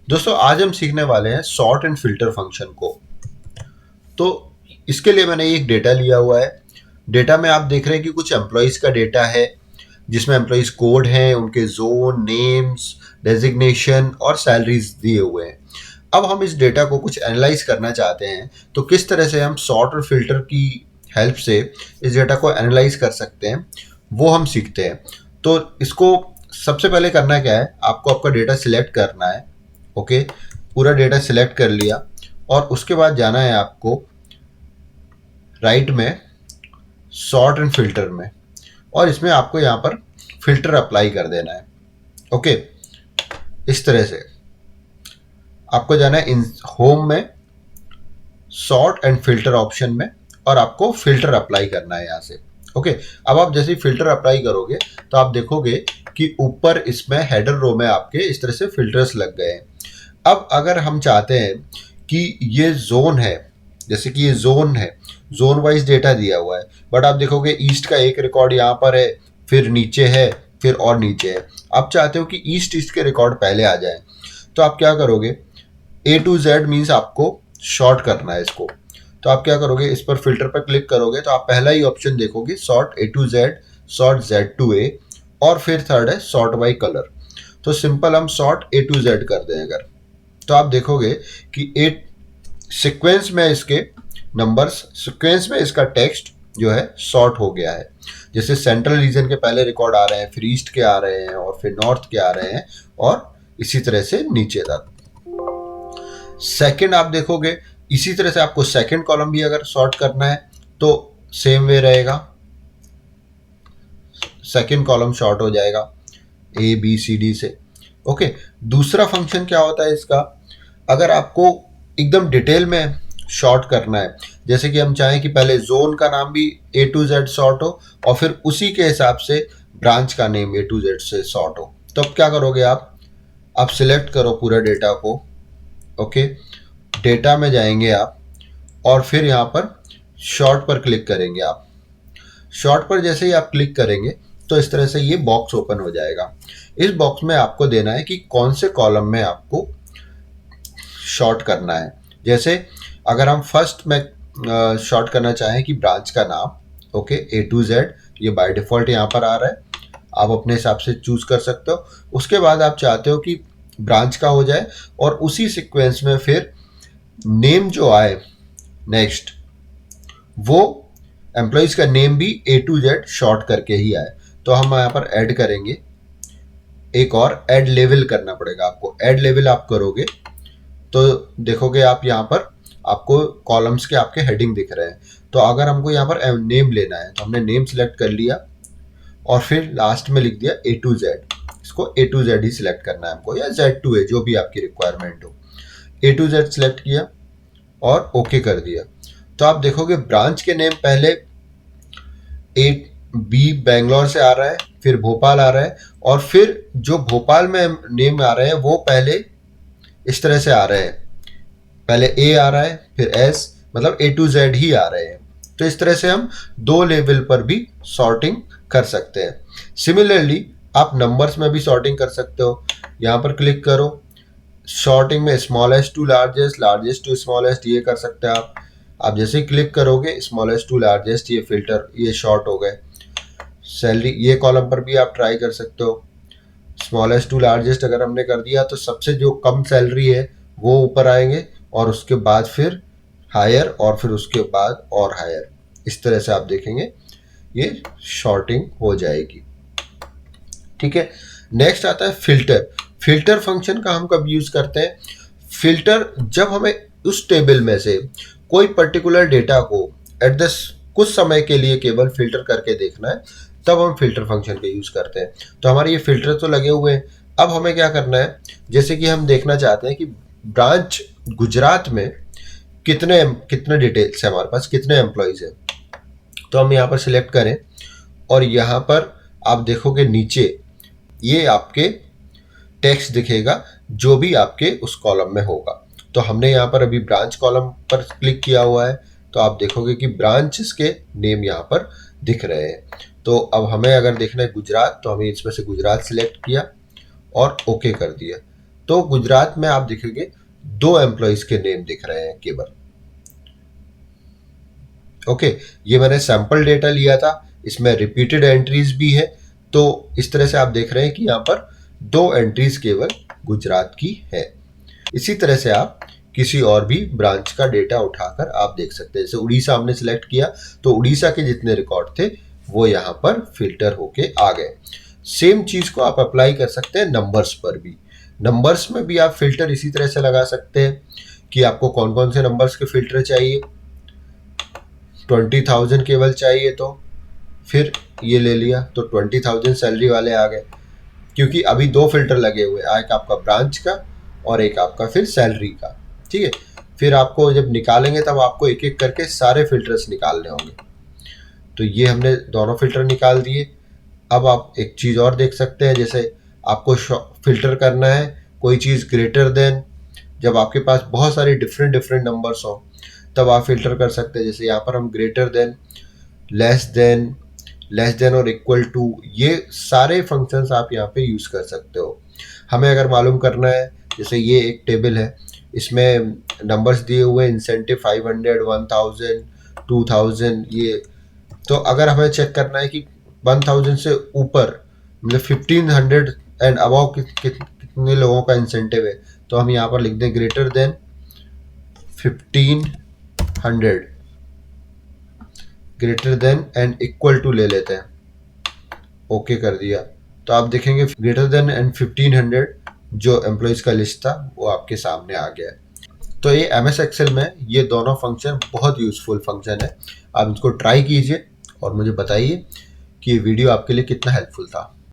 दोस्तों आज हम सीखने वाले हैं सॉर्ट एंड फिल्टर फंक्शन को। तो इसके लिए मैंने एक डेटा लिया हुआ है। डेटा में आप देख रहे हैं कि कुछ एम्प्लॉयज़ का डेटा है जिसमें एम्प्लॉयज़ कोड हैं, उनके जोन, नेम्स, डेजिग्नेशन और सैलरीज दिए हुए हैं। अब हम इस डेटा को कुछ एनालाइज करना चाहते हैं, तो किस तरह से हम सॉर्ट और फिल्टर की हेल्प से इस डेटा को एनालाइज कर सकते हैं वो हम सीखते हैं। तो इसको सबसे पहले करना क्या है, आपको आपका डेटा सिलेक्ट करना है। ओके, पूरा डेटा सिलेक्ट कर लिया और उसके बाद जाना है आपको राइट में सॉर्ट एंड फिल्टर में, और इसमें आपको यहाँ पर फिल्टर अप्लाई कर देना है। ओके, इस तरह से आपको जाना है इन होम में सॉर्ट एंड फिल्टर ऑप्शन में, और आपको फिल्टर अप्लाई करना है यहाँ से। ओके, अब आप जैसे ही फिल्टर अप्लाई करोगे तो आप देखोगे कि ऊपर इसमें हेडर रो में आपके इस तरह से फिल्टर्स लग गए हैं। अब अगर हम चाहते हैं कि ये जोन है, जैसे कि ये जोन है, जोन वाइज डेटा दिया हुआ है, बट आप देखोगे ईस्ट का एक रिकॉर्ड यहाँ पर है, फिर नीचे है, फिर और नीचे है। आप चाहते हो कि ईस्ट के रिकॉर्ड पहले आ जाए, तो आप क्या करोगे, A to Z मीन्स आपको शॉर्ट करना है इसको। तो आप क्या करोगे, इस पर फिल्टर पर क्लिक करोगे तो आप पहला ही ऑप्शन देखोगे sort A to Z, sort Z to A, और फिर थर्ड है सॉर्ट बाय कलर। तो सिंपल हम सॉर्ट A to Z कर दें अगर, तो आप देखोगे कि एक सीक्वेंस में इसके नंबर्स, सीक्वेंस में इसका टेक्स्ट जो है सॉर्ट हो गया है। जैसे सेंट्रल रीजन के पहले रिकॉर्ड आ रहे हैं, फिर ईस्ट के आ रहे हैं, और फिर नॉर्थ के आ रहे हैं, और इसी तरह से नीचे तक। सेकंड आप देखोगे इसी तरह से आपको सेकंड कॉलम भी अगर सॉर्ट करना है तो सेम वे रहेगा, सेकंड कॉलम शॉर्ट हो जाएगा A B C D से। ओके, दूसरा फंक्शन क्या होता है इसका, अगर आपको एकदम डिटेल में शॉर्ट करना है, जैसे कि हम चाहें कि पहले जोन का नाम भी A to Z शॉर्ट हो और फिर उसी के हिसाब से ब्रांच का नेम A to Z से शॉर्ट हो, तो अब क्या करोगे आप सिलेक्ट करो पूरा डेटा को। ओके, डेटा में जाएंगे आप और फिर यहाँ पर शॉर्ट पर क्लिक करेंगे। आप शॉर्ट पर जैसे ही आप क्लिक करेंगे तो इस तरह से ये बॉक्स ओपन हो जाएगा। इस बॉक्स में आपको देना है कि कौन से कॉलम में आपको शॉर्ट करना है। जैसे अगर हम फर्स्ट में शॉर्ट करना चाहें कि ब्रांच का नाम, ओके, A to Z, ये बाय डिफ़ॉल्ट यहाँ पर आ रहा है, आप अपने हिसाब से चूज कर सकते हो। उसके बाद आप चाहते हो कि ब्रांच का हो जाए और उसी सीक्वेंस में फिर नेम जो आए नेक्स्ट, वो एम्प्लॉयज का नेम भी A to Z शॉर्ट करके ही आए। तो हम यहाँ पर ऐड करेंगे, एक और ऐड लेवल करना पड़ेगा आपको। ऐड लेवल आप करोगे तो देखोगे आप यहाँ पर आपको कॉलम्स के आपके हेडिंग दिख रहे हैं। तो अगर हमको यहाँ पर नेम लेना है तो हमने नेम सेलेक्ट कर लिया और फिर लास्ट में लिख दिया A to Z। इसको A to Z he select करना है हमको, या Z to A, जो भी आपकी रिक्वायरमेंट हो। A to Z सिलेक्ट किया और ओके कर दिया। तो आप देखोगे ब्रांच के नेम पहले A B बेंगलोर से आ रहा है, फिर भोपाल आ रहा है, और फिर जो भोपाल में नेम आ रहे हैं वो पहले इस तरह से आ रहे हैं, पहले A आ रहा है फिर S, मतलब A to Z ही आ रहे हैं। तो इस तरह से हम दो लेवल पर भी सॉर्टिंग कर सकते हैं। सिमिलरली आप नंबर्स में भी सॉर्टिंग कर सकते हो। यहाँ पर क्लिक करो, सॉर्टिंग में smallest to largest, largest to smallest, ये कर सकते हैं आप जैसे ही क्लिक करोगे स्मॉलेस्ट टू लार्जेस्ट, ये फिल्टर, ये शॉर्ट हो गए। सैलरी, ये कॉलम पर भी आप ट्राई कर सकते हो। स्मॉलेस्ट टू लार्जेस्ट अगर हमने कर दिया तो सबसे जो कम सैलरी है वो ऊपर आएंगे, और उसके बाद फिर हायर, और फिर उसके बाद और हायर। इस तरह से आप देखेंगे ये शॉर्टिंग हो जाएगी। ठीक है, नेक्स्ट आता है फिल्टर। फिल्टर फंक्शन का हम कब यूज करते हैं, फिल्टर जब हमें उस टेबल में से कोई पर्टिकुलर डेटा को एट द कुछ समय के लिए केवल फिल्टर करके देखना है, तब हम फिल्टर फंक्शन का यूज करते हैं। तो हमारे ये फिल्टर तो लगे हुए हैं। अब हमें क्या करना है, जैसे कि हम देखना चाहते हैं कि ब्रांच गुजरात में कितने कितने डिटेल्स है हमारे पास, कितने एम्प्लॉयज हैं। तो हम यहाँ पर सिलेक्ट करें और यहाँ पर आप देखोगे नीचे ये आपके टेक्स्ट दिखेगा जो भी आपके उस कॉलम में होगा। तो हमने यहाँ पर अभी ब्रांच कॉलम पर क्लिक किया हुआ है, तो आप देखोगे कि ब्रांचेस के नेम यहाँ पर दिख रहे हैं। तो अब हमें अगर देखना है गुजरात, तो हमें इसमें से गुजरात सिलेक्ट किया और ओके कर दिया। तो गुजरात में आप देखेंगे 2 एम्प्लॉइज के नेम दिख रहे हैं केवल। ओके, ये मैंने सैंपल डेटा लिया था, इसमें रिपीटेड एंट्रीज भी है, तो इस तरह से आप देख रहे हैं कि यहाँ पर 2 एंट्रीज केवल गुजरात की है। इसी तरह से आप किसी और भी ब्रांच का डेटा उठाकर आप देख सकते हैं। जैसे उड़ीसा हमने सिलेक्ट किया तो उड़ीसा के जितने रिकॉर्ड थे वो यहाँ पर फिल्टर होके आ गए। सेम चीज को आप अप्लाई कर सकते हैं नंबर्स पर भी। नंबर्स में भी आप फिल्टर इसी तरह से लगा सकते हैं कि आपको कौन कौन से नंबर्स के फिल्टर चाहिए। 20,000 केवल चाहिए तो फिर ये ले लिया, तो 20,000 सैलरी वाले आ गए, क्योंकि अभी 2 फिल्टर लगे हुए, एक आपका ब्रांच का और एक आपका फिर सैलरी का। ठीक है, फिर आपको जब निकालेंगे तब आपको एक एक करके सारे फिल्टर्स निकालने होंगे। तो ये हमने दोनों फिल्टर निकाल दिए। अब आप एक चीज़ और देख सकते हैं, जैसे आपको फिल्टर करना है कोई चीज़ ग्रेटर देन, जब आपके पास बहुत सारे डिफरेंट डिफरेंट नंबर्स हो तब आप फिल्टर कर सकते हैं। जैसे यहाँ पर हम ग्रेटर देन, लेस देन और इक्वल टू, ये सारे फंक्शंस आप यहाँ पे यूज़ कर सकते हो। हमें अगर मालूम करना है, जैसे ये एक टेबल है, इसमें नंबर्स दिए हुए इंसेंटिव 500, 1000, 2000, ये तो अगर हमें चेक करना है कि 1000 से ऊपर मतलब 1500 एंड अबव कितने लोगों का इंसेंटिव है, तो हम यहाँ पर लिख दें greater than 1500, greater than and equal to ले लेते हैं, ओके कर दिया। तो आप देखेंगे ग्रेटर देन एंड 1500 जो एम्प्लॉयज का लिस्ट था वो आपके सामने आ गया है। तो ये MS एक्सेल में ये दोनों फंक्शन बहुत यूजफुल फंक्शन है। आप इसको ट्राई कीजिए और मुझे बताइए कि ये वीडियो आपके लिए कितना हेल्पफुल था।